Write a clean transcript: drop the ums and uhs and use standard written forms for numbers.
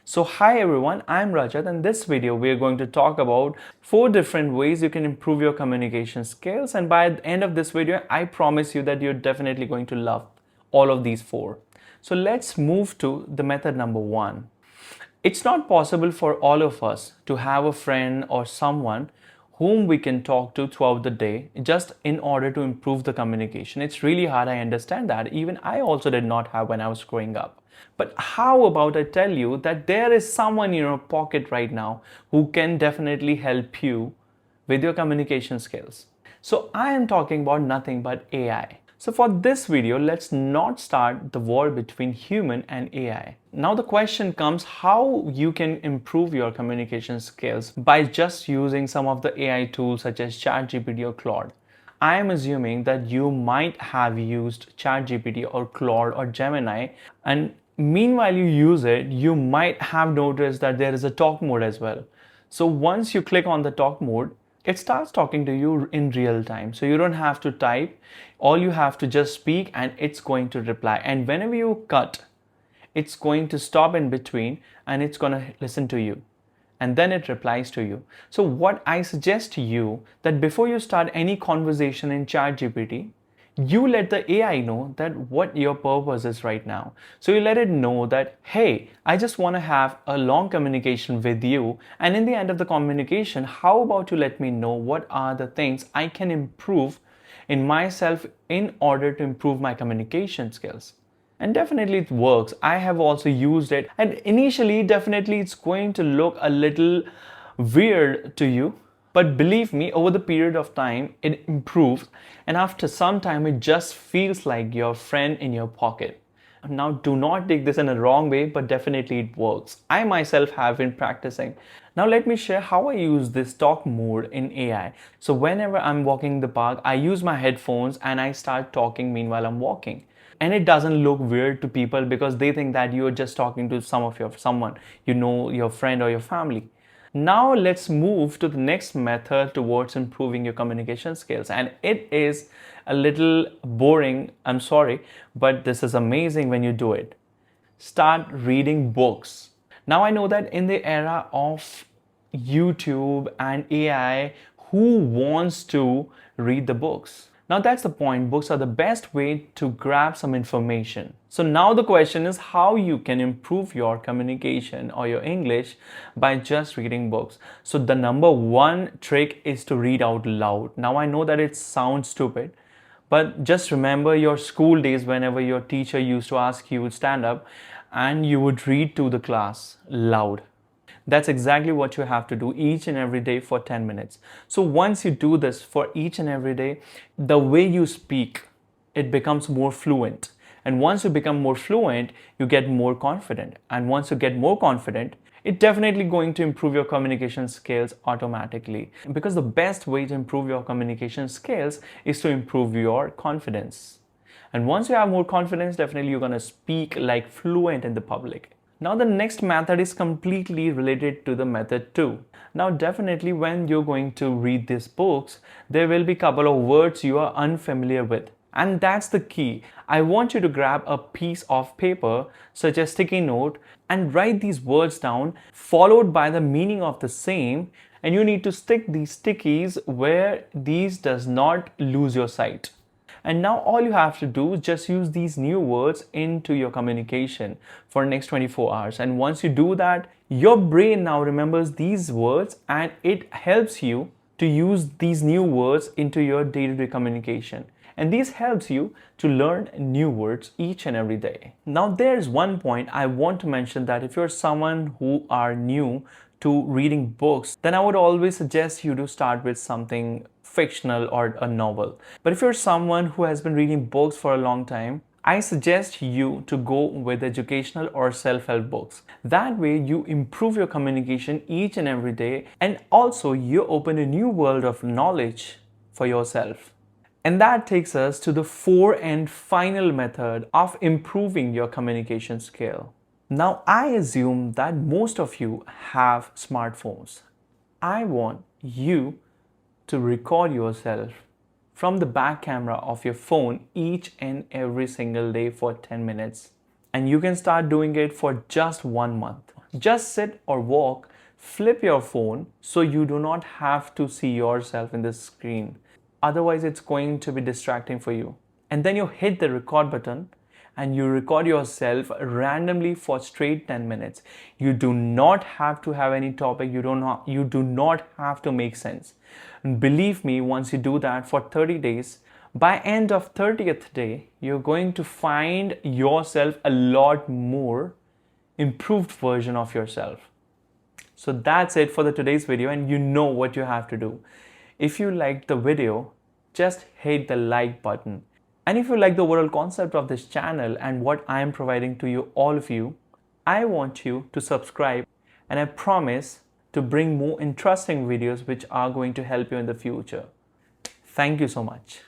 So hi everyone, I'm Rajat, and in this video we are going to talk about 4 different ways you can improve your communication skills, and by the end of this video I promise you that you're definitely going to love all of these 4. So let's move to the method number 1. It's not possible for all of us to have a friend or someone whom we can talk to throughout the day just in order to improve the communication. It's really hard, I understand that. Even I also did not have when I was growing up. But how about I tell you that there is someone in your pocket right now who can definitely help you with your communication skills. So I am talking about nothing but AI. So for this video, let's not start the war between human and AI. Now the question comes how you can improve your communication skills by just using some of the AI tools such as ChatGPT or Claude. I am assuming that you might have used ChatGPT or Claude or Gemini, and meanwhile you use it, you might have noticed that there is a talk mode as well. So once you click on the talk mode, it starts talking to you in real time. So you don't have to type, all you have to just speak and it's going to reply. And whenever you cut, it's going to stop in between and it's going to listen to you. And then it replies to you. So what I suggest to you that before you start any conversation in ChatGPT, you let the AI know that what your purpose is right now. So you let it know that, hey, I just want to have a long communication with you. And in the end of the communication, how about you let me know what are the things I can improve in myself in order to improve my communication skills. And definitely it works. I have also used it, and initially definitely it's going to look a little weird to you, but believe me, over the period of time it improves, and after some time it just feels like your friend in your pocket. Now do not take this in a wrong way, but definitely it works. I myself have been practicing. Now let me share how I use this talk mode in AI. So whenever I'm walking the park, I use my headphones and I start talking meanwhile I'm walking. And it doesn't look weird to people because they think that you're just talking to someone, you know, your friend or your family. Now let's move to the next method towards improving your communication skills, and it is a little boring, I'm sorry, but this is amazing when you do it. Start reading books. Now I know that in the era of YouTube and AI, who wants to read the books? Now that's the point. Books are the best way to grab some information. So now the question is how you can improve your communication or your English by just reading books. So the number 1 trick is to read out loud. Now I know that it sounds stupid, but just remember your school days whenever your teacher used to ask you to stand up and you would read to the class loud. That's exactly what you have to do each and every day for 10 minutes. So once you do this for each and every day, the way you speak, it becomes more fluent. And once you become more fluent, you get more confident. And once you get more confident, it's definitely going to improve your communication skills automatically. Because the best way to improve your communication skills is to improve your confidence. And once you have more confidence, definitely you're going to speak like fluent in the public. Now the next method is completely related to the method 2. Now definitely when you're going to read these books, there will be a couple of words you are unfamiliar with. And that's the key. I want you to grab a piece of paper, such as sticky note, and write these words down, followed by the meaning of the same. And you need to stick these stickies where these does not lose your sight. And now all you have to do is just use these new words into your communication for next 24 hours. And once you do that, your brain now remembers these words and it helps you to use these new words into your day-to-day communication. And this helps you to learn new words each and every day. Now there's one point I want to mention, that if you're someone who are new to reading books, then I would always suggest you to start with something fictional or a novel. But if you're someone who has been reading books for a long time, I suggest you to go with educational or self-help books. That way you improve your communication each and every day, and also you open a new world of knowledge for yourself. And that takes us to the 4th and final method of improving your communication skill. Now I assume that most of you have smartphones. I want you to record yourself from the back camera of your phone each and every single day for 10 minutes. And you can start doing it for just 1 month. Just sit or walk, flip your phone so you do not have to see yourself in the screen. Otherwise, it's going to be distracting for you. And then you hit the record button and you record yourself randomly for straight 10 minutes. You do not have to have any topic, you do not have to make sense. And believe me, once you do that for 30 days, by end of 30th day, you're going to find yourself a lot more improved version of yourself. So that's it for the today's video, and you know what you have to do. If you liked the video, just hit the like button. And if you like the overall concept of this channel and what I am providing to you, all of you, I want you to subscribe, and I promise to bring more interesting videos which are going to help you in the future. Thank you so much.